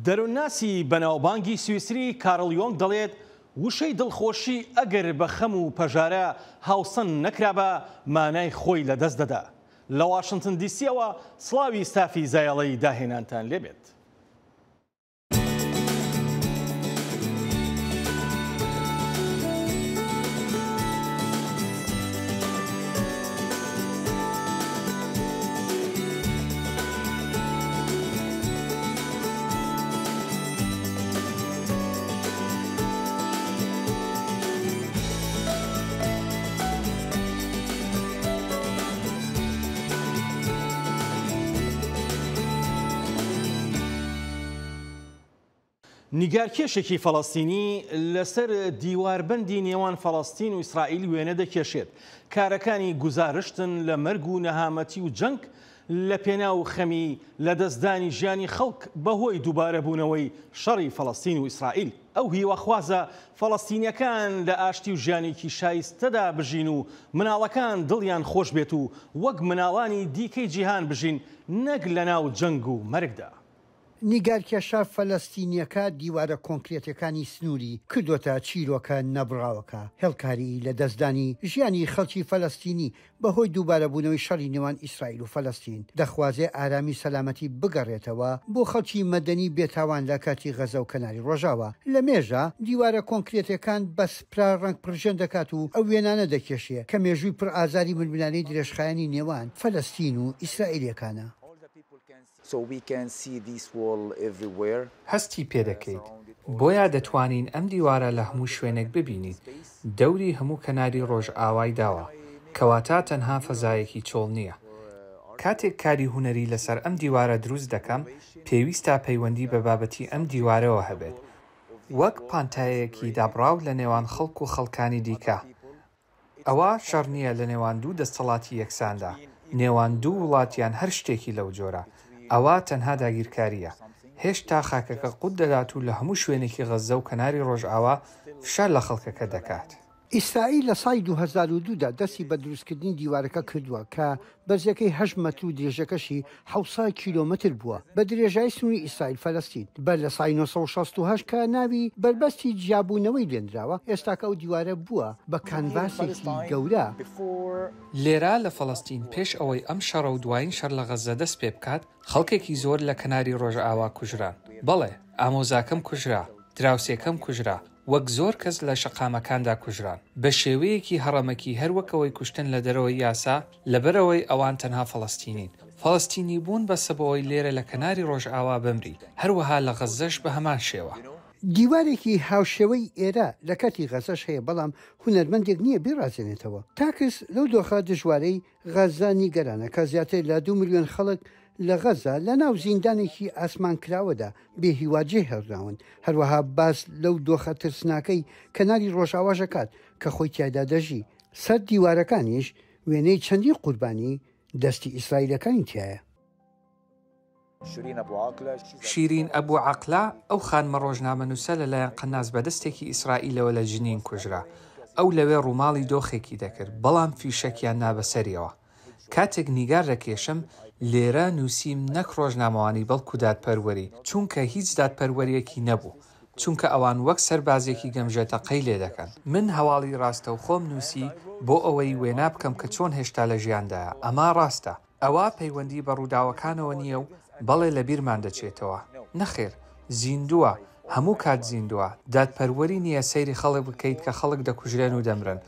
دەروناسی بەناوبانگی سویسری کارل یۆنگ دەڵێت وشەی دڵخۆشی ئەگەر بە خەم و پەژارە هاوسەنگ نەکرابە مانای خۆی لەدەست دەدا. لە واشنگتن دیسیەوە سڵاوی ستافی زایەڵەی داهێنانتان لێبێت. نیگارکێشێکی فەڵەستینی لەسەر دیواربەندی نێوان فەڵەستین و ئیسرائیل وێنە دەکێشێت. کارەکانی گوزارشتن لە مەرگ و نەهامەتی و جەنگ لە پێناو خەمی لەدەستدانی ژیانی خەڵک بەهۆی دووبارەبوونەوەی شەڕی فەڵەستین و ئیسرائیل. ئەو هیوەخوازە فەڵەستینیەکان لە ئاشتی و ژیانێکی شایستەدا بژین و مناڵەکان دڵیان خۆش بێت و وەک مناڵانی دیکەی جیهان بژین، نەک لەناو جەنگ و مەرگدا. نیگارکێشە فەلەستینیەکە دیوارە کۆنکرێتەکانی سنووری کردوتە چیرۆکە نەبراوەکە، هێڵکاری لە دەستدانی ژیانی خەڵکی فەلەستینی بەهۆی دووبارەبوونەوەی شەڕی نێوان ئیسرائیل و فەلەستین. دەخوازێ ئارامی سەلامەتی بگەڕێتەوە بۆ خەڵکی مەدەنی بێتاوان لە کاتی غەزە و کەناری ڕۆژاوە. لە مێژە دیوارە کۆنکرێتەکان بە سپرا ڕنگ پرژێن دەکات و ئەو وێنانە دەکێشێ کە مێژووی پڕ ئازاری ململانەی درێژخایانی نێوان فەلەستین و ئیسرائیلەکانە. هەستی پێدەکەیت بۆیە دەتوانین ئەم دیوارە لە هەموو شوێنێک ببینیت. دەوری هەموو کەناری ڕۆژ ئاوای داوە، کەواتە تەنها فەزایەکی چۆڵ نییە. کاتێک کاری هونەری لەسەر ئەم دیوارە دروست دەکەم، پێویستە پەیوەندی بە بابەتی ئەم دیوارەوە هەبێت، وەک پانتایەکی دابڕاو لە نێوان خەڵک و خەڵکانی دیکە. ئەوە شەڕ نییە لە نێوان دوو دەستەڵاتی یەکساندا، نێوان دوو وڵاتیان هەر شتێکی لەو جۆرە. ئەوە تەنها داگیرکاریە. هێشتا خاکەکە قوت دەدات و لە هەموو شوێنێکی غەزە و کەناری ڕۆژئاوا فشار لە خەڵکەکە دەکات. ئیسرائیل لە ساڵی 2002دا دەستی بە دروستکردنی دیوارەکە کردووە کە بەرزەکەی 8 مەتر و درێژەکەشی 700 کیلۆمەتر بووە بە درێژایی سنووری ئیسرائیل فەلەستین. بەر لە ساڵی 1968 کە ناوی بربەستی جیابوونەوەی لێنراوە، ئێستاکە ئەو دیوارە بووە بە کانڤاسێکی گەورە. لێرە لە فەڵەستین پێش ئەوەی ئەم شەڕە و دوایین شەڕ لە غەزە دەست پێ بکات، خەڵکێکی زۆر لە کەناری ڕۆژئاوا کوژران. بەڵێ، ئامۆزاکەم کوژرا، دراوسێکەم کوژرا، وەک زۆر کەس لە شەقامەکاندا کوژران بە شێوەیەکی هەڕەمەکی هەروەکەوەی کوشتن لە دەرەوەی یاسا لەبەرەوەی ئەوان تەنها فەڵەستینین. فەڵەستینی بوون بە سەبەوەی لێرە لە کەناری ڕۆژئاوا بمری، هەروەها لە غەزەش بە هەمان شێوە. دیوارێکی هاوشێوەی ئێرە لە کاتی غەزەش هەیە، بەڵام هونەرمەندێک نییە بیڕازێنێتەوە. تاکس لەو دۆخە دژوارەی غەزە نیگەرانە کە زیاتر لە 2 ملیۆن خەڵک لە غەزە لە ناو زیندانێکی ئاسمانکراوەدا بێهیواجێ هێڕاون. هەروەها باس لەو دۆخە ترسناکەی کەناری ڕۆژئاواژەکات کە خۆی تیایدا دەژی. سەر دیوارەکانیش وێنەی چەندی قوربانی دەستی ئیسرائیلەکانی تایە. شیرین ئەبوو عەقلا ئەو خانمە ڕۆژنامەنووسە لەلایەن قەناس بەدەستێکی ئیسرائیلەوە لە جنین کوژرا. ئەو لەوێ ڕووماڵی دۆخێکی دەکرد، بەڵام فیشەکیان نابەسەریەوە. کاتێک نیگار دەکێشم، لێرە نووسیم نەک ڕۆژنامەوانی بەڵکو دادپەروەری، چونکە هیچ دادپەروەریەکی نەبوو، چونکە ئەوان وەک سەربازێکی گەمژێتەقەی لێ دەکەن. من هەواڵی ڕاستەوخۆم نووسی بۆ ئەوەی وێنا بکەم کە چۆن هێشتا لە ژیاندایە. ئەمە ڕاستە. ئەوە پەیوەندی بە ڕووداوەکانەوە نییە و بەڵێ لە بیرمان دەچێتەوە. نەخێر، زیندووە، هەموو کات زیندووە. دادپەروەری نییە سەیری خەڵک بکەیت کە خەڵک دەکوژرێن و دەمرن.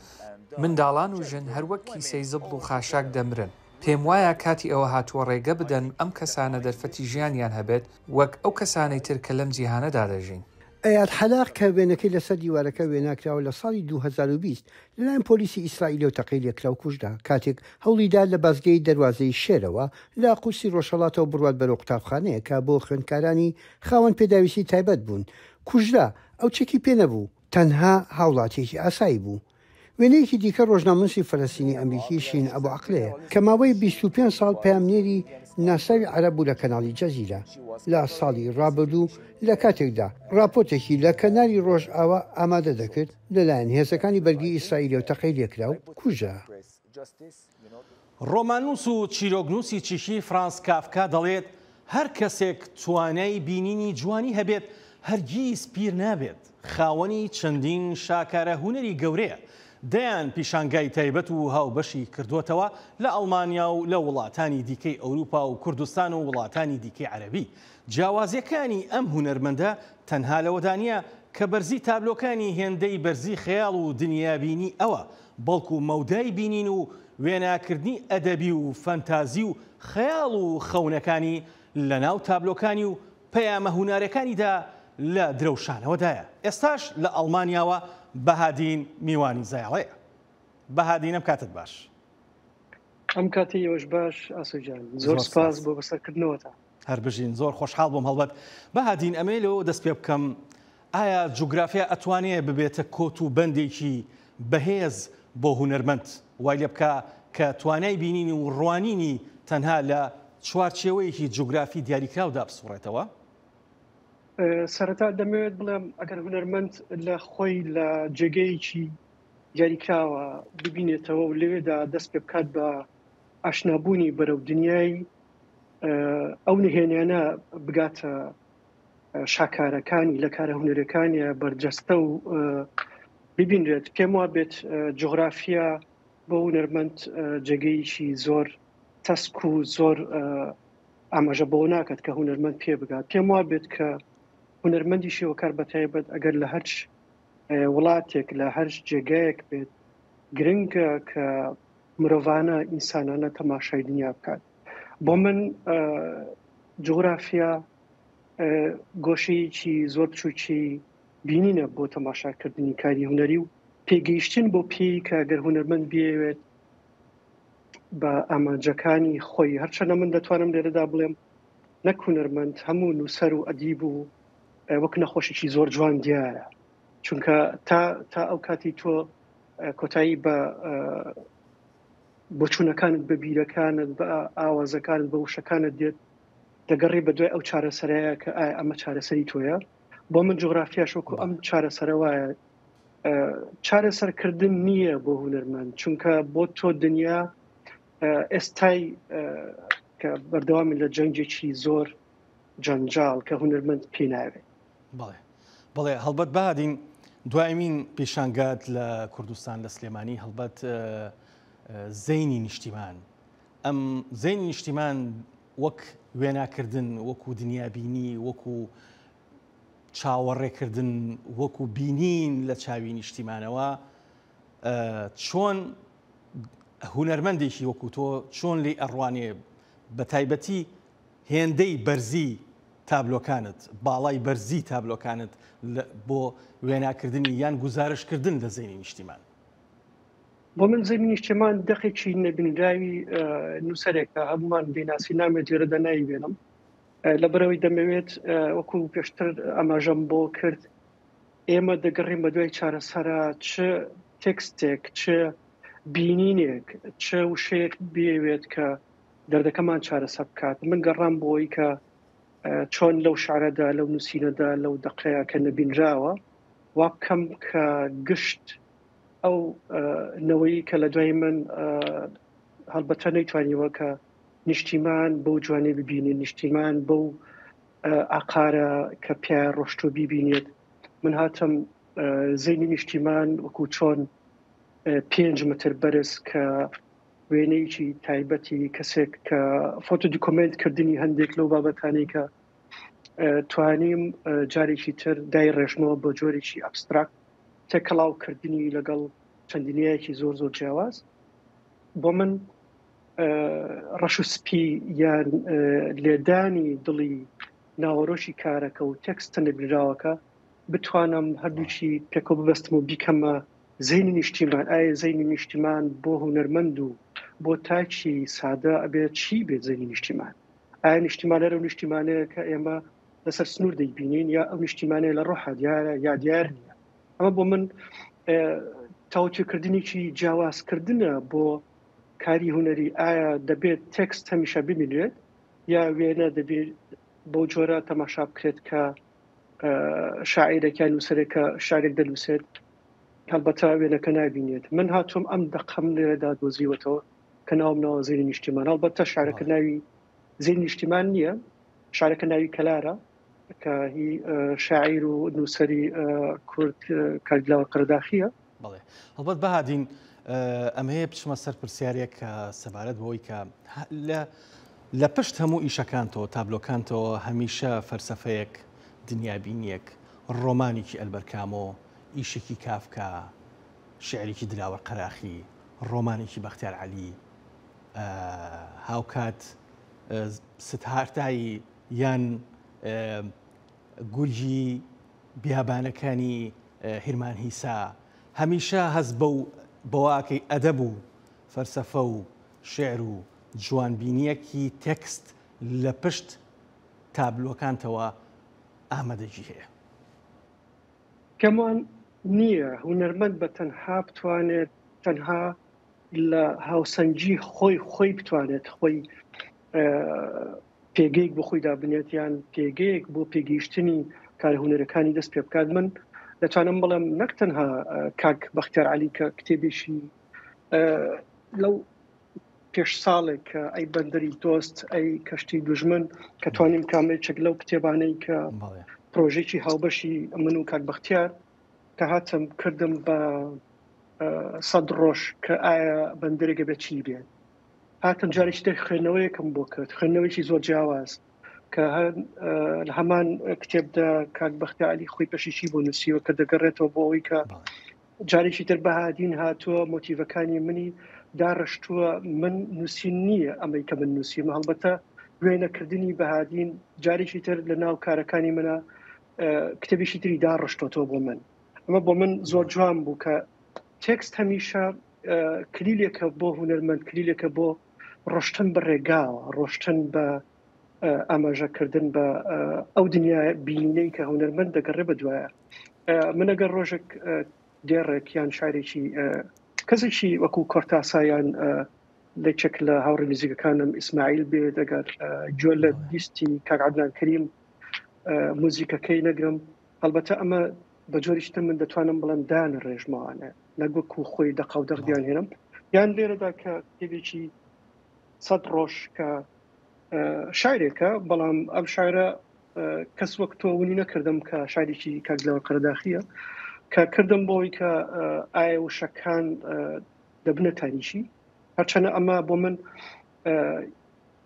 منداڵان و ژن هەروەک کیسەی زبڵ و خاشاک دەمرن. پێم وایە کاتی ئەوە هاتووە ڕێگە بدەن ئەم کەسانە دەرفەتی ژیانیان هەبێت وەک ئەو کەسانەی تر کە لەم جیهانەدا دەژین. ئەیاد حەلاق کە وێنەکەی لەسەر دیوارەکە وێناکراوە لە ساڵی 2020 لەلایەن پۆلیسی ئیسرائیل و تەقەی لێکرا و کوژدا کاتێک هەوڵیدا لە بازگەی دەواازەی شێرەوە لە قورسی ڕۆژهەڵاتەوە بڕوات بەرەو قوتابخانەیە کە بۆ خوێندکارانی خاوەن پێداویستی تایبەت بوون. کوژدا ئەو چەکی پێ نەبوو، تەنها هاوڵاتێکی ئاسایی بوو. وێنەیەکی دیکە ڕۆژنامەنووسی فەلەستینی ئەمریکی شیرین ئەبوو عەقلەیە کە ماوەی 25 ساڵ پەیامنێری ناساوی عەرەب بوو لە کەناڵی جەزیرە. لە ساڵی ڕابردوو لە کاتێکدا راپۆرتێکی لە کەناری ڕۆژئاوا ئامادە دەکرد لەلایەن هێزەکانی بەرگی ئیسرائیل و تەقەی لێکرا و کوژە. ڕۆمانووس و چیرۆکنووسی چیشی فرانس کافکا دەڵێت هەر کەسێک توانای بینینی جوانی هەبێت هەرگیز پیر نابێت. خاوەنی چەندین شاکارە هونەری گەورەیە. دەیان پیشانگای تایبەت و هاوبەشی کردوتەوە لە ئەڵمانیا و لە وڵاتانی دیکەی ئەوروپا و کوردستان و وڵاتانی دیکەی عەرەبی. جیاوازیەکانی ئەم هونەرمەندە تەنها لەوەدانە کە بەرزی تابلۆکانی هێندەی بەرزی خەیاڵ و دنیابینی ئەوە، بەڵکو مەودای بینین و وێناکردنی ئەدەبی و فەنتازی و خەیاڵ و خەونەکانی لە ناو تابلۆکانی و پەیامە هونارەکانیدا لە درەوشانەوەدایە. ئێستاش لە ئەڵمانیاوە بەهادین میوانی زایاڵەیە. بەهادین ئەم کاتت باش. ئەم کاتی ئێوەش باش ئاسۆجان، زۆر سپاس بۆ بەسەرکردنەوەتە. هەر بژین، زۆر خۆشحاڵ بۆم هەڵبەت. بەهادین ئەمێ لەوە دەست پێ بکەم، ئایا جوگرافیا ئەتوانێت ببێتە کۆت و بەندێکی بەهێز بۆ هونەرمەند وای لێ بکە کە توانای بینینی و ڕوانینی تەنها لە چوارچێوەیەکی جوگرافی دیاریکراودا بسوڕێتەوە؟ سەرەتا دەمەوێت بڵێم ئەگەر هونەرمەند لە خۆی لە جێگەیەکی دیاریکراوە ببینێتەوە و لەوێدا دەست پێ بکات بە ئاشنابوونی بەرەو دنیای ئەو نهێنیانە بگاتە شاکارەکانی لە کارە هونەرەکانی بەرجەستە و ببینرێت. پێم وا بێت جغرافیا بۆ هونەرمەند جێگەیەکی زۆر تەسک و زۆر ئاماژە بۆ ناکات کە هونەرمەند پێ بگات. پێم وا بێت کە هونەرمەندی شێوەکار بەتایبەت ئەگەر لە هەر وڵاتێک لە هەر جێگایەک بێت گرنگە کە مرۆڤانە ئینسانانە تەماشای دنیا بکات. بۆ من جغرافیا گۆشەیەکی زۆر بچووکی بینینە بۆ تەماشاکردنی کاری هونەری و پێگەیشتن بۆ پێی کە ئەگەر هونەرمەند بێوێت بە ئامانجەکانی خۆی، هەرچەندە من دەتوانم لێرەدا بڵێم نەک هونەرمەند هەموو نووسەر و ئەدیب و وەک نەخۆشێکی زۆر جوان دیارە، چونکە تا ئەو کاتی تۆ کۆتایی بە بۆچوونەکانت بە بیرەکانت بە ئاوازەکانت بە وشەکانت دێت دەگەڕێ بە دوای ئەو چارەسەرەیە کە ئایا ئەمە چارەسەری تۆیە. بۆ من جغرافیاش وەکو ئەم چارەسەرە وایە چارەسەرکردن نییە بۆ هونەرمەند، چونکە بۆ تۆ دنیا ئێستای کە بەردەوامی لە جەنگێکی زۆر جەنجاڵ کە هونەرمەند پێ ناوێت. بەڵێ هەڵبەت بادین دوایمین پێشانگات لە کوردستان لە سلێمانی هەڵبەت زەینی نیشتیمان. ئەم زەینی نیشتیمان وەک وێناکردن، وەکو دنیابینی، وەکو چاوەڕێکردن، وەکو بینین لە چاوی نیشتیمانەوە چۆن هونەرمەندێکی وەکو تۆ چۆن لێ ئەڕوانێ بە تایبەتی هێندەی بەرزی تابلۆکانت، باڵای بەرزی تابلۆکانت بۆ وێناکردنی یان گزارشکردن لە زەینی نیشتیمان؟ بۆ من زەینی نیشتیمان دەقێکی نەبینراوی نووسەرێکە، هەمومان بێناسی نامێت جێرەدا نایبێنم لەبەرەوەی دەمەوێت وەکو پێشتر ئاماژەم بۆ کرد ئێمە دەگەڕێم بە دوای چارەسەرە چ تێکستێک چ بینینێک چ وشەیەک بێوێت کە دەردەکەمان چارەسەر بکات. من گەڕام بۆی کە چۆن لەو شعرەدا لەو نووسینەدا لەو دەقەیە کە نەبینراوە وا بکەم کە گشت ئەو نەوەی کە لە دوای من هەڵبەتە نەیتوانیوە کە نیشتیمان بەو جوانێ ببینێت، نیشتیمان بەو ئاقارە کە پیا ڕۆشتۆ بیبینێت. من هاتم زەینی نیشتیمان وەکو چۆن 5 متر بەرز کە وێنەیەکی تایبەتی کەسێک کە فۆتۆ دیکۆمنتکردنی هەندێک لەو بابەتانەی کە توانیم جارێکی تر دای ڕێژمەوە بۆ جۆرێکی ئەبستراکت تێکەڵاوکردنی لەگەڵ چەندینایەکی زۆر زۆر جیاواز. بۆ من ڕەش و سپی یان لێدانی دڵی ناوەڕۆشی کارەکە و تێکستە نەبینراوەکە بتوانم هەردووچی پێکۆ ببەستم و بیکەمە زەینی نیشتیمان. ئایا زەینی نیشتیمان بۆ هونەرمەند و بۆ تاچی سادە ئەبێت چی بێت زەینی نیشتیمان؟ ئایا نیشتیمانە لەو نیشتیمانەیە کە ئێمە لەسەر سنوور دەیبینین یا ئەو نیشتیمانەیە لە ڕۆحە دیارە یا دیار نییە؟ ئەمە بۆ من تاوتێکردنێکی جیاوازکردنە بۆ کاری هونەری. ئایا دەبێت تێکست هەمیشە ببینرێت یا وێنە دەبێت بۆ جۆرە تەماشا بکرێت کە شاعیرێکیان نووسەرێکە شارێک دەنووسێت هەڵبەتە وێنەکە نابینێت. من هاتووم ئەم دەقەم لێرەدا دۆزیوەتەوە کە ناوم ناوە زەینی نیشتیمان. هەڵبەتە شارەکە ناوی زەینی نیشتیمان نییە، شارێکە ناوی کەلارە کە هی شاعیر و نووسەری کورد کاردلاوە قەرداخیە. بەڵێ هەڵبەت بەهادین ئەمە هەیە بچمە سەر پرسیارێک کە سەبارەت بەوەی کە لە پشت هەموو ئیشەکانتەوە تابلۆکانتەوە هەمیشە فەرسەفەیەک دنیابینیەک ڕۆمانێکی ئەلبەرکامۆ ئیشێکی کافکا شعرێکی دلاوەر قەراخی ڕۆمانێکی بەختیار عەلی هاوکات ستهارتایی یان گورجی بیابانەکانی هیرمان هیسا هەمیشە هەست بەواکەی ئەدەب و فەرسەفە و شعر و جوانبینیەکی تێکست لە پشت تابلۆکانتەوە ئامادەجی هەیە. کەمان نییە هونەرمەند بە تەنها بتوانێت تەنها لە هاوسەنجی خۆی بتوانێت خۆی پێگەیەک بۆ خۆی دابنێت یان پێگەیەک بۆ پێگەیشتنی کارە هونەرەکانی دەست پێ بکات. من دەتوانم بڵێم نەک تەنها کاک بەختیار عەلی کە کتێبێکی لەو پێش ساڵێک کە ئەی بەندەری دۆست ئەی کەشتی دوژمن کە توانیم کامێچێک لەو کتێبانەی کە پرۆژێکی هاوبەشی من و کاک بەختیار کە هاتم کردم بە 100 ڕۆژ کە ئایا بەندەرێکە بێت چی بێت. هاتم جارێکی تر خوێندنەوەیەکم بۆ کرد خوێندنەوەیکی زۆر جیاواز کە لە هەمان کتێبدا کاک بەختیار عەلی خۆی پەشیشی بۆ نووسیوە کە دەگەڕێتەوە بۆ ئەوەی کە جارێکی تر بەهادین هاتووە مۆتیڤەکانی منی داڕشتووە. من نووسین نییە ئەمەی کە من نووسیمە هەڵبەتە وێنەکردنی بەهادین جارێکی تر لە ناو کارەکانی منە کتێبێکی تری داڕشتۆتەوە بۆ من. ئەمە بۆ من زۆر جوان بوو کە تێکست هەمیشە کلیلێکە بۆ هونەرمەند کلیلێکە بۆ ڕۆشتن بە ڕێگاوە ڕۆشتن بە ئاماژەکردن بە ئەو دنیای بینینەی کە هونەرمەند دەگەڕێ بە دوایە. من ئەگەر ڕۆژێک دێڕێک یان شارێکی کەسێکی وەکو کۆرتاسایان لەچێک لە هاوڕێ نزیکەکانم ئیسماعیل بێت ئەگەر گوێ لە دیستی کاک عەدنان کەریم موزیکەکەی نەگرم هەڵبەتە ئەمە بە جۆریش تر من دەتوانم بڵێم دانە ڕێژمەوانە نەگوەکو خۆی دەقا و دەغدیان هێنم یان لێرەدا کە کتێبێکی 100 ڕۆژ کە شاعرێکە بەڵام ئەم شاعرە کەس وەک تۆ ونی نەکردم کە شاعرێکی کاکلاوە قەرداخیە کە کردم بۆی کە ئایا وشەکان دەبنە تاریشی هەرچەنە ئەمە بۆ من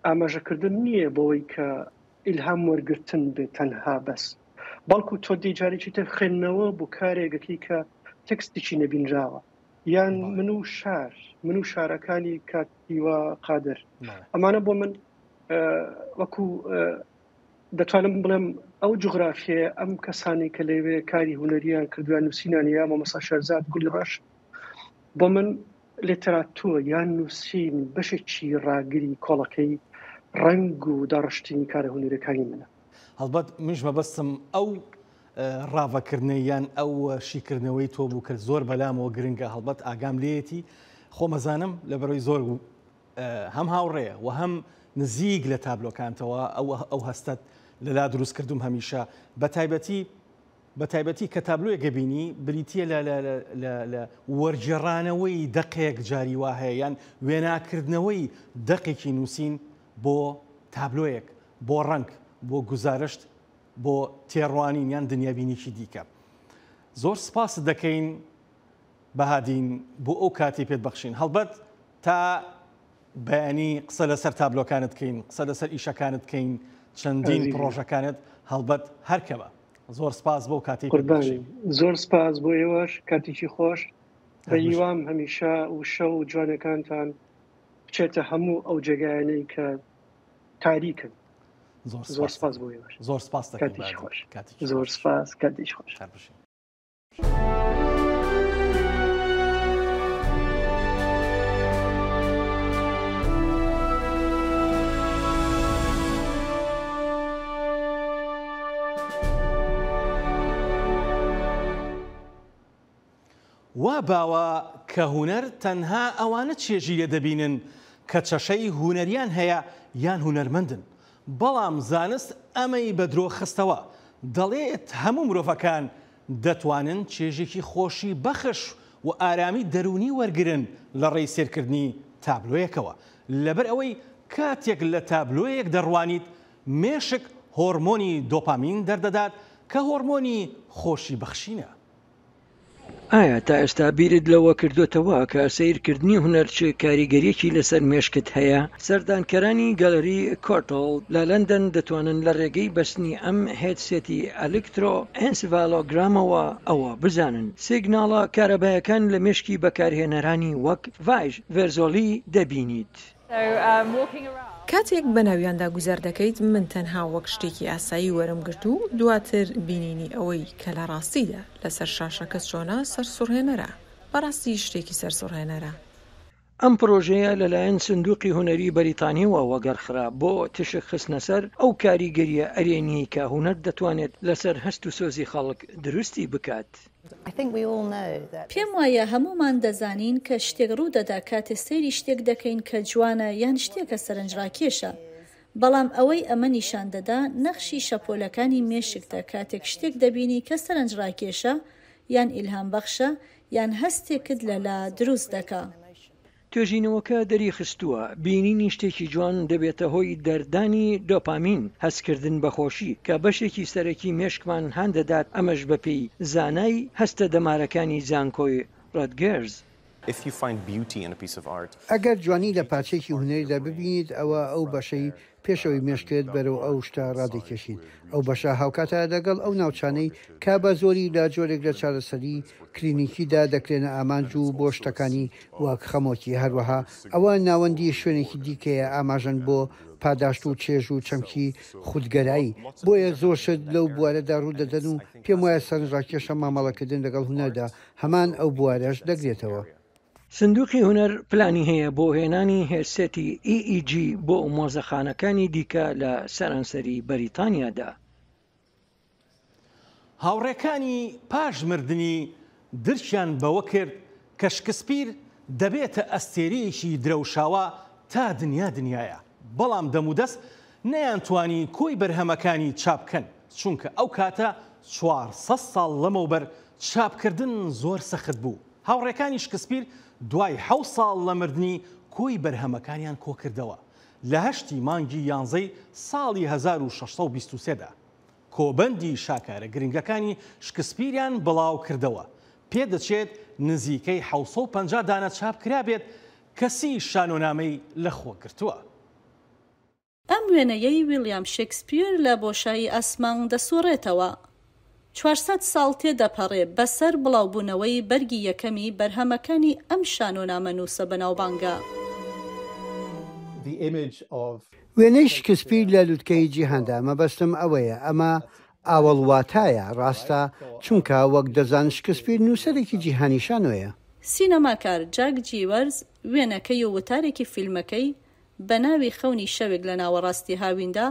ئاماژەکردن نییە بۆی کە ئیلهام وەرگرتن بێت تەنها بەس بەڵکو تۆ دیجارێکی تر خوێندنەوە بۆ کارێکەکەی کە تێکستێکی نەبینراوە یان من و شارەکانی کاتیوە قادر ئەمانە بۆ من وەکو دەتوانم بڵێم ئەو جوغرافیە ئەم کەسانی کە لەوێ کاری هونەریان کردویان نووسینانیا مامۆستا شەرزاد گولی ڕەش بۆ من لێتەراتۆر یان نووسین بەشێکی ڕاگری کۆڵەکەی ڕنگ و داڕشتنی کارە هونەرەکانی منە. هەڵبەت منش مەبەستم ئەو ڕاوەکردنەوەی یان ئەو شیکردنەوەی تۆ بوو کە زۆر بەلامەوە گرنگە هەڵبەت ئاگام لێتی خۆمەزانم لەبەرەوەی زۆر هەم هاوڕێە و هەم نزیک لە تابلۆکانتەوە ئەو هەستت لەلا دروست کردوم هەمیشە بە تایبەتی کە تابلۆیە گەبینی بریتە لە وەرجێڕانەوەی دەقێک جاری وا هەیە یان وێناکردنەوەی دەقێکی نووسین بۆ تابلۆیەک بۆ ڕنگ بۆ گزارشت بۆ تێڕوانین یان دنیابینیکی دیکە. زۆر سپاس دەکەین بەهادین بۆ ئەو کاتی پێت بەخشین هەڵبەت تا بەیانی قسە لەسەر تابلۆکانت کەین قسە لەسەر ئیشەکانت کەین چەندین پرۆژەکانت هەڵبەت هەرکەوە زۆر سپاس بۆ کاتی زۆر سپاس بۆ ئێوەش کاتێکی خۆش بەیوام هەمیشە و شەو و جوانەکانتان بچێتە هەموو ئەو جێگایانەی کە تاریکن. زۆر سپاس بۆ ئێوەش زۆر سپاس کاتێکی خۆش زۆر سپاس کاتێکی خۆش. وا باوە کە هونەر تەنها ئەوانە چێژی لێ دەبینن کە چەشەی هونەریان هەیە یان هونەرمەندن بەڵام زانست ئەمەی بە درۆ خستەوە دەڵێت هەموو مرۆڤەکان دەتوانن چێژێکی خۆشی بەخش و ئارامی دەرونی وەرگرن لە ڕێی سێرکردنی تابلۆیەکەوە لەبەر ئەوەی کاتێک لە تابلۆیەک دەڕوانیت مێشک هۆرمۆنی دۆپامین دەردەدات کە هۆرمۆنی خۆشی بەخشینە. ئایا تا ئێستا بیرت لەوە کردوتەوە کە سیرکردنی هونەر چ کاریگەریەکی لەسەر مێشکت هەیە؟ سەردانکەرانی گەلەری کۆرتۆڵ لە لەندەن دەتوانن لە ڕێگەی بەستنی ئەم هێدسێتی ئەلکترۆ ئەنسڤالۆگرامەوە ئەوە بزانن سیگناڵە کارەبایەکان لە مێشکی بەکارهێنەرانی وەک ڤایژ ڤێرزۆلی دەبینیت. کاتێک بە ناویاندا گوزار دەکەیت من تەنها وەک شتێکی ئاسایی وەرم گرت و دواتر بینینی ئەوەی کە لە ڕاستیدا لەسەر شاشەکە چۆنە سەرسوڕهێنەرە بەڕاستی شتێکی سەرسوڕهێنەرە. ئەم پرۆژەیە لەلایەن سندوقی هونەری بەریتانیەوە وەگەڕخرا بۆ تشک خستنە سەر ئەو کاریگەریە ئەرێنی کە هونەر دەتوانێت لەسەر هەست و سۆزی خەڵک دروستی بکات. پێم وایە هەمومان دەزانین کە شتێک ڕوو دەدا کاتێ سەیری شتێک دەکەین کە جوانە یان شتێکە سەرنجڕاکێشە. بەڵام ئەوەی ئەمە نیشان دەدا نەخشی شەپۆلەکانی مێشکتە کاتێک شتێک دەبینی کە سەرنجڕاکێشە یان ئیلهام بەخشە یان هەستێکت لەلا دروست دەکا. توێژینەوەکە دەری خستووە بینینی شتێکی جوان دەبێتە هۆی دەردانی دۆپامین هەستکردن بەخۆشی کە بەشێکی سەرەکی مێشکمان هەندەدات ئەمەش بەپێی زانای هەستە دەمارەکانی زانکۆی ڕۆدگێرز. ئەگەر جوانی لە پارچێکی هونەریدا ببینیت ئەوە ئەو بەشەی پێشەوەی مێشکێت بەرەو ئەو شتا ڕادێکێشیت. ئەو بەشە هاوکاتە لەگەڵ ئەو ناوچانەی کا بە زۆری لە جۆرێک لە چارەسەری کلینیکیدا دەکرێنە ئامانج و بۆ شتەکانی وەک خەمۆکی. هەروەها ئەوە ناوەندی شوێنێکی دیکەیە ئاماژەن بۆ پاداشت و چێژ و چەمکی خودگەرایی. بۆیە زۆر شت لەو بوارەدا ڕوو دەدەن و پێم وایە سەرنجڕاکێشە مامەڵەکردن لەگەڵ هونەردا هەمان ئەو بوارەش دەگرێتەوە. سندوقی هونەر پلانی هەیە بۆ هێنانی هێرسێتی EEG بۆ مۆزەخانەکانی دیکە لە سەرانسەری بەریتانیادا. هاوڕێکانی پاش مردنی درچیان بەوە کرد کە شکسپیر دەبێتە ئەستێرەیەکی درەوشاوە تا دنیایە. بەڵام دەمودەست نەیانتوانی کۆی بەرهەمەکانی چاپکەن چونکە ئەو کاتە 400 ساڵ لەمەوبەر چاپکردن زۆر سەخت بوو. هاوڕێکانی شکسپیر دوای 7 ساڵ لە مردنی کۆی بەرهەمەکانیان کۆکردەوە. لە 8 مانگی 11 ساڵی 1623دا کۆبەندی شاکارە گرنگەکانی شکسپیریان بڵاو کردەوە. پێدەچێت نزیکەی 750 دانە چاپ کرابێت کەسی شانۆنامەی لەخۆ گرتووە. ئەم وێنەیەی ویلیام شێکسپیر لە بۆشایی ئاسمان دەسوڕێتەوە. 400 ساڵ تێدەپەڕێ بەسەر بڵاوبوونەوەی بەرگی یەکەمی بەرهەمەکانی ئەم شانۆنامە نووسە بەناوبانگە. وێنەی شکسپیر لە لووتکەی جیهاندا مەبەستم ئەوەیە ئەمە ئاوەڵواتایە ڕاستە چونکە وەک دەزان شکسپیر نووسەرێکی جیهانی شانۆیە. سینەماکار جاک جیوەرز وێنەکەی و وتارێکی فیلمەکەی بە ناوی خەونی شەوێک لە ناوەڕاستی هاویندا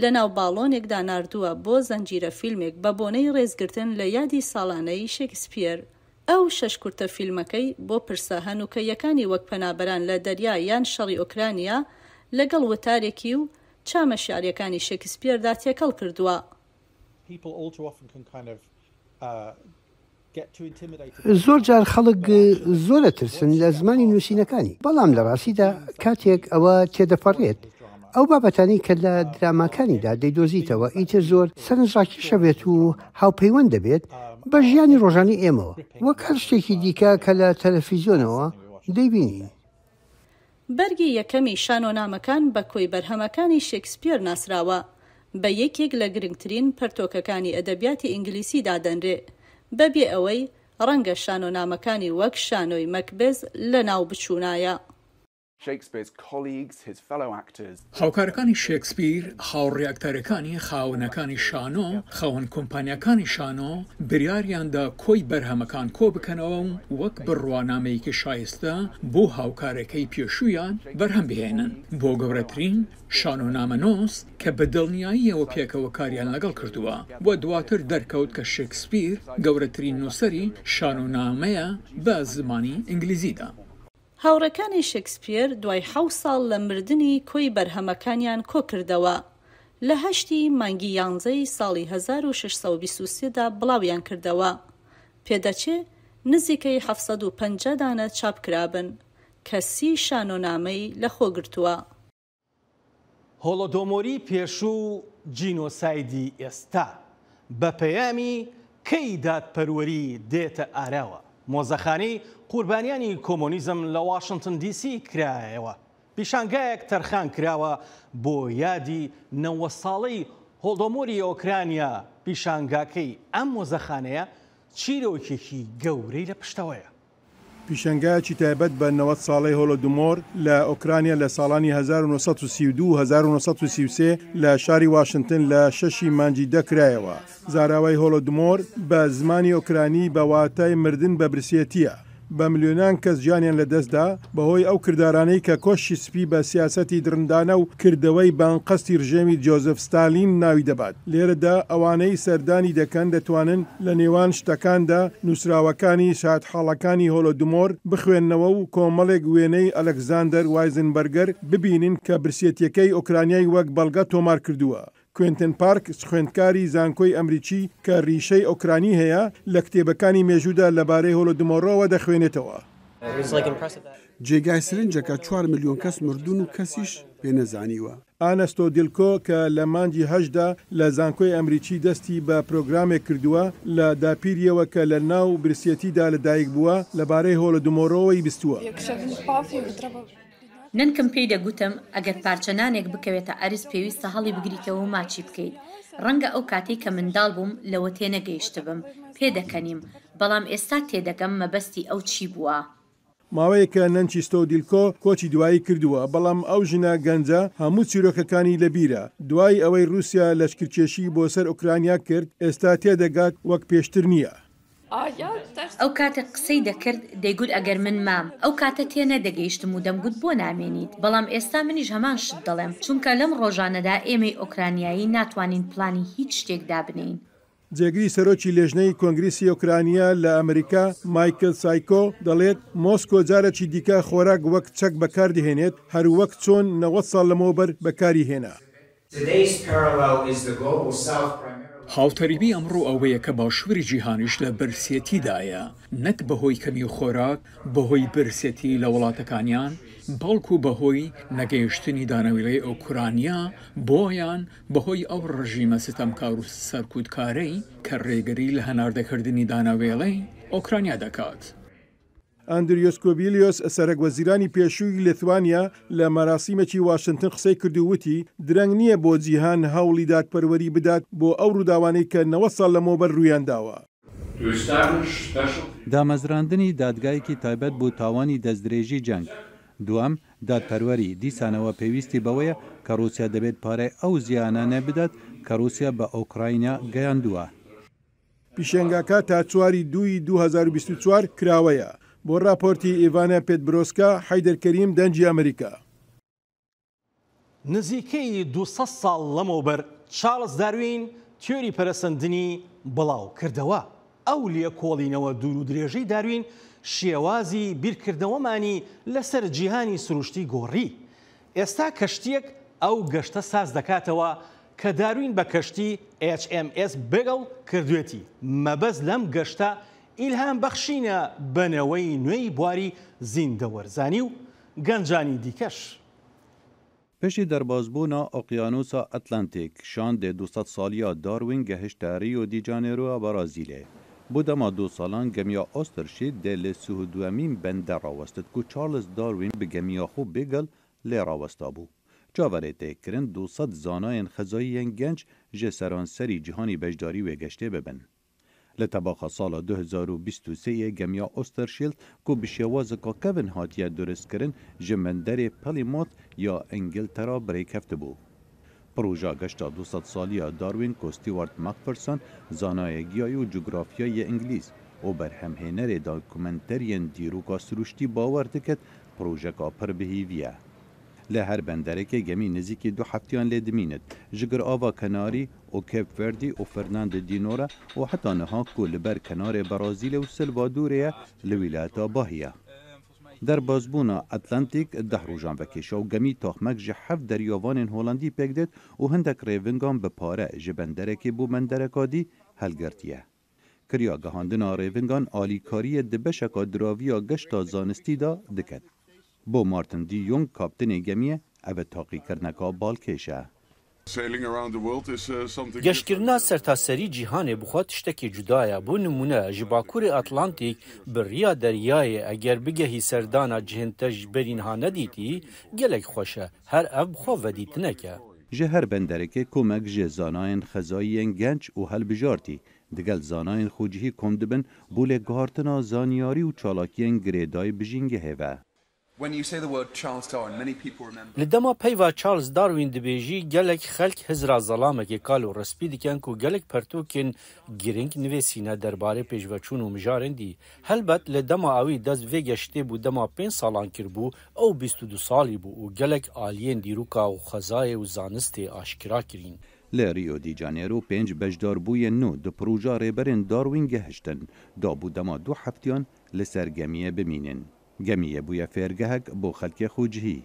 لە ناو باڵۆنێکدا ناردووە بۆ زەنجیرە فیلمێک بە بۆنەی ڕێزگرتن لە یادی ساڵانەی شێکسپیر. ئەو شەش کورتە فیلمەکەی بۆ پرسە هەنووکەیەکانی وەک پەنابەران لە دەریا یان شەڕی ئۆکرانیا لەگەڵ وتارێکی و چامە شیعریەکانی شێکسپیردا تێکەڵ کردووە. زۆر جار خەڵک زۆرە ترسن لە زمانی نووسینەکانی بەڵام لە ڕاستیدا کاتێک ئەوە تێدەپەڕێت ئەو بابەتانی کە لە دراماکانیدا دەیدۆزیتەوە ئیتر زۆر سەرنجڕاکێشە بێت و هاوپەیوەند دەبێت بە ژیانی ڕۆژانی ئێمەوە وەک هەر شتێکی دیکە کە لە تەلەڤیزیۆنەوە دەیبینین. بەرگی یەکەمی شانۆنامەکان بە کۆی بەرهەمەکانی شێکسپیر ناسراوە بە یەکێک لە گرنگترین پەرتۆکەکانی ئەدەبیاتی ئینگلیسی دادەنرێ بەبێ ئەوەی ڕەنگە شانۆنامەکانی وەک شانۆی مەکبێز لە ناو بچوونایە. هاوکارەکانی شێکسپیر هاوڕێ ئەکتەرەکانی خاونەکانی شانۆ خاوەن کۆمپانیەکانی شانۆ بریاریاندا کۆی بەرهەمەکان کۆ بکەنەوە و وەک بڕوانامەیەکی شایستە بۆ هاوکارەکەی پێشویان بەرهەم بهێنن بۆ گەورەترین شانۆنامەنۆس کە بە دڵنیاییەوە پێکەوە کاریان لەگەڵ کردووە بۆ دواتر دەرکەوت کە شێکسپیر گەورەترین نووسەری شانۆنامەیە بە زمانی ئینگلیزیدا. هاوڕەکانی شێکسپیر دوای 7 ساڵ لە مردنی کۆی بەرهەمەکانیان کۆ کردەوە. لە 8 مانگی 11 ساڵی 1623دا بڵاویان کردەوە. پێدەچێ نزیکەی 750 دانە چاپ کرابن کە 30 شانۆنامەی لەخۆ گرتووە. هۆڵۆدۆمۆری پێشوو جینۆسایدی ئێستا بە پەیامی کەی دادپەروەری دێتە ئاراوە. مۆزەخانەی قوربانیانی کۆمۆنیزم لە واشنگتن دیسی کرایەوە. پیشانگایەک تەرخان کراوە بۆ یادی 90 ساڵەی هۆڵدۆمۆری ئۆکرانیا. پیشانگاکەی ئەم مۆزەخانەیە چیرۆکێکی گەورەی لە پشتەوەیە. پیشەنگایەکی تایبەت بە 90 ساڵەی هۆڵۆدۆمۆر لە ئۆکرانیا لە ساڵانی 1932-1933 لە شاری واشنگتن لە 6 مانگی دەکرایەوە. زاراوەی هۆڵۆدۆمۆر بە زمانی ئۆکرانی بە واتای مردن بە برسێتیە. بە ملیۆنان کەس گیانیان لەدەستدا بەهۆی ئەو کردارانەی کە کۆشی سپی بە سیاسەتی درندانە و کردەوەی بانقەستی ڕژێمی جۆزف ستالین ناوی دەبات. لێرەدا ئەوانەی سەردانی دەکەن دەتوانن لە نێوان شتەکاندا نووسراوەکانی شادحاڵەکانی هۆڵۆدۆمۆر بخوێندنەوە و کۆمەڵێک وێنەی ئەلەکزاندەر وایزنبەرگەر ببینن کە برسێتیەکەی ئۆکرانیای وەک بەڵگە تۆمار کردووە. کوێنتن پارک خوێندکاری زانکۆی ئەمریکی کە ڕیشەی ئۆکرانی هەیە لە کتێبەکانی مێژوودا لەبارەی هۆڵۆدۆمۆرەوە دەخوێنێتەوە. جێگای سرنجەکە 4 ملیۆن کەس مردون و کەسیش پێ نەزانیوە. ئانەستۆ دیلکۆ کە لە مانگی هەشدا لە زانکۆی ئەمریکی دەستی بە پرۆگرامێک کردووە لە داپیریەوە کە لە ناو برسێتیدا لەدایک بووە لەبارەی هۆڵۆدۆمۆرەوەی بیستووە. ننکم پێی دەگوتم ئەگەر پارچەنانێک بکەوێتە ئەرز پێویستە هەڵی بگریتەوە و ماچی بکەیت. ڕەنگە ئەو کاتێک کە منداڵ بووم لەوە تێنەگەیشت بم پێدەکەنیم، بەڵام ئێستا تێدەگەم مەبەستی ئەو چی بووە. ماوەیەکە نەنچیستۆ دیلکۆ کۆچی دوایی کردووە، بەڵام ئەو ژنە گەنجە هەموو چیرۆکەکانی لەبیرە. دوای ئەوەی رووسیا لەشکرکێشی بۆ سەر ئوکرانیا کرد ئێستا تێدەگات وەک پێشتر نییە. ئەو کاتە قسەی دەکرد دەیگوت ئەگەر من مام ئەو کاتە تێنە دەگەیشتم و دەمگوت بۆ نامێنیت، بەڵام ئێستا منیش هەمان شت دەڵێم، چونکە لەم ڕۆژانەدا ئێمەی ئۆکرانیایی ناتوانین پلانی هیچ شتێکدا بنین. جێگری سەرۆکی لێژنەی کۆنگریسی ئۆکرانیا لە ئەمریکا مایکل سایکۆ دەڵێت مۆسکۆ جارێکی دیکە خۆراک وەک چەک بەکاردهێنێت هەروەک چۆن 90 ساڵ لەمەوبەر بەکاری هێنا. هاوتەریبی ئەمڕۆ ئەوەیە کە باشووری جیهانیش لە برسێتیدایە، نەک بەهۆی کەمی خۆراک، بەهۆی برسێتی لە وڵاتەکانیان، بەڵکو بەهۆی نەگەیشتنی دانەویڵەی ئۆکرانیا بۆیان بەهۆی ئەو ڕژیمە ستەمکار و سەرکوتکارەی کە ڕێگەری لە هەناردەکردنی دانەوێڵەی ئۆکرانیا دەکات. ئەندریۆس کۆبیلیۆس سەرۆکوەزیرانی پێشووی لیتوانیا لە مەراسیمێکی واشنگتن قسەی کردووتی درەنگ نییە بۆ جیهان هەوڵی دادپەروەری بدات بۆ ئەو ڕووداوانەی کە 90 ساڵ لەمەوبەر ڕوویانداوە. دامەزراندنی دادگایەکی تایبەت بۆ تاوانی دەستدرێژی جەنگ. دوام دادپەروەری دیسانەوە پێویستی بەوەیە کە رووسیا دەبێت پارەی ئەو زیانانە بدات کە رووسیا بە ئۆکراینیا گەیاندووە. پیشەنگاکە تا 4 دوای 2024 کراوەیە. بۆ راپۆرتی ئیڤانە پێتبرۆسکا حەیدەرکەریم دەنجی ئەمریکا. نزیکەی 200 ساڵ لەمەوبەر چارلز داروین تیۆری پەرەسەندنی بڵاو کردەوە. ئەو لێکۆڵینەوە دوور و درێژەی داروین شێوازی بیرکردنەوەمانی لەسەر جیهانی سروشتی گۆڕی. ئێستا کەشتیەک ئەو گەشتە ساز دەکاتەوە کە داروین بە کەشتی HMS بێگڵ کردوێتی. مەبەست لەم گەشتە ئیلهام بەخشینە بنەوەی نوێی بواری زیندەوەرزانی و گەنجانی دیکەش. پشتی دەربازبوونا ئۆقیانوسا ئەتلانتیک شاندێ 200 ساڵیا داروین گەهشتە ریۆ دی جانێروە بەرازیلێ. بۆ دەما 2 ساڵان گەمیا ئۆسترشید دێ لە سوهدوەمین بەندە ڕاوەستت و چارلز داروین بە گەمیا خۆ بێگەل لێ ڕاوەستا بوو. جاوەرێ تێکردن 200 زانایەن خەزاییەن گەنج ژە سەرانسەری جیهانی بەشداری وێگەشتێ ببن. لە تەباخە ساڵە 2023 گەمیا ئۆستەرشیلد کو بشێوازەکە کەڤن هاتیە دروستکردن ژە مەندەرێ پەلیمۆت یا ئەنگلتەرا بڕێکەفت بوو. پروژا گەشتا 200 ساڵیە داروین کو ستیوارت ماکفەرسۆن زانایەگیایی و جوگرافیای ئینگلیز و بەرهەمهێنەرێ داکومنتەریەن دیروکا سروشتی باوەڕ دکت پروژەکە پڕ بهیڤیە. لە هەر بەندەرێکێ گەمی نزیکی 2 هەفتیان لێ دمینت ژگر ئاوا کەناری و کێپ ڤێردی و فەرناند دینۆرە و حتا نەها کو لەبەر کەنارێ بەرازیلە و سلڤادورەیە لە ویلایەتە باهیە. دەربازبوونا ئەتلانتیک 10 ڕۆژان بەکێشە و گەمی تاخمەک ژە 7 دەریاوانên هۆڵەندی پێکدێت و هەندێک ڕێڤنگان بە پارە ژە بەندەرێکی بۆ مەندەرەکادی هەلگرتیە. کریا گەهاندنا ڕێڤنگان ئالیکاریە دبەشەکە دراویە گەشتا زانستیدا دکت. بۆ مارتن دی یۆنگ کاپتنێ گەمیە ئەvە تاقیکردنەکە باڵکێشە. گەشتکردنا سەرتاسەری جیهانێ بخوات شتێکی جودایە بۆ نمونە ji bakurê Atlantik bi riya deryayê eger bigehî serdana cihên te ji berînha nedîtî gelek xweş e her ev xwe vedîtineke. Ji her benderekê komek ji zanayên xezayiyên genç û helbijartî digel zanayên xwecihî kom dibin bû lêguhartina zaniyarî û çalakiyên girêdayî bijîngehê ve. Li dema peyva Charles Darwin dibêjî gelek xelk hizra zelamekê kal û respî dikin ku gelek pertûkên giring nivêsîne derbarê pêşveçûn û mijarên dî. Helbet li dema awî dest vê geştê bû dema 5 salan kirbû ew 22 salî bû û gelek aliyên dîroka û xezayê û zanistê aşkira kirîn. Li Rio de Janeiro 5 bejdarbûyên nû di proja rêberên Darwin gehiştin, dabû dema 2 heftiyan li ser gemiyê bimînin. Gemiyê bûye fêrgehek bo xelkê xwecihî.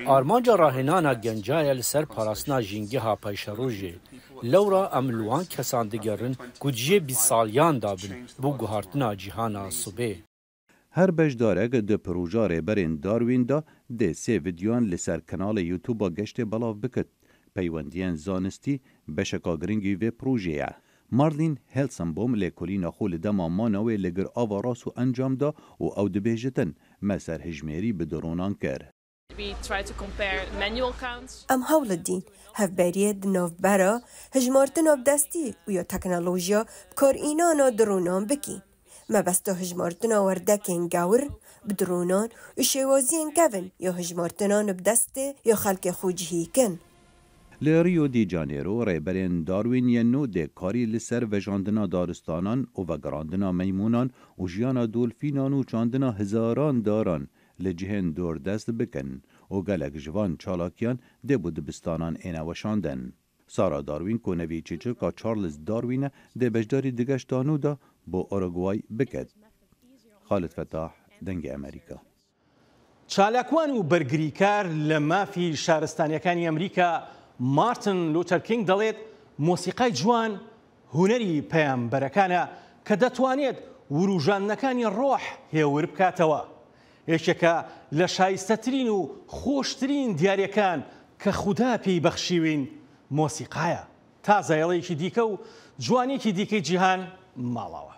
Armanca rahênana gencaya li ser parastina jîngeha peyşerojê. Lewra em li wan kesan digerin ku ciyê 20 saliyan dabin bû guhartina cîhana sibê. Her bejdarek di proja rêberên Darwin da dê 3 vîdyoan li ser kanalê YouTube'a geştê belav bikit. Peywendiyên zanistî beşeka giringî vê projeyê. Marlin Helsenbaum lêkolîna xwe li dema mana wê li gir ava ras û encam da û ew dibêjitin me serhejmêrî bi dronan kir. Em hewla dîn hevberiyê di navbera hejmartina destî û ya teknolojiya karînana dronan bikîn. Mebesta hejmartina werdekên gewr bi dronan û şêwaziyên kevin ya hejmartinan bi destê ya xelkê xwecihî kin. Li Rio de Janeiro rêberên Darwiniyên nû dê karî li ser vejandina daristanan û vegerandina meymûnan û jiyana dolfînan û çandina hizaran daran li cihên dordest bikin û gelek ji van çalakiyan dê dibistanan êne weşandin. Sara Darwin ku nevî çêçika Charles Darwin e dê bejdarî digeşta nû da bo Uruguay biket. Xalid Fetah, Dengê Amerîka. چالاکوان و بەرگریکار لە مافی شارستانیەکانی ئەمریکا مارتن لوتەر کینگ دەڵێت مۆسیقای جوان هونەری پەیامبەرەکانە کە دەتوانێت وروژاندنەکانی ڕۆح هێور بکاتەوە. یەکێکە لە شایستەترین و خۆشترین دیاریەکان کە خودا پێی بەخشیوین مۆسیقایە. تا زایڵەیەکی دیکە و جوانێکی دیکەی جیهان ماڵەوە.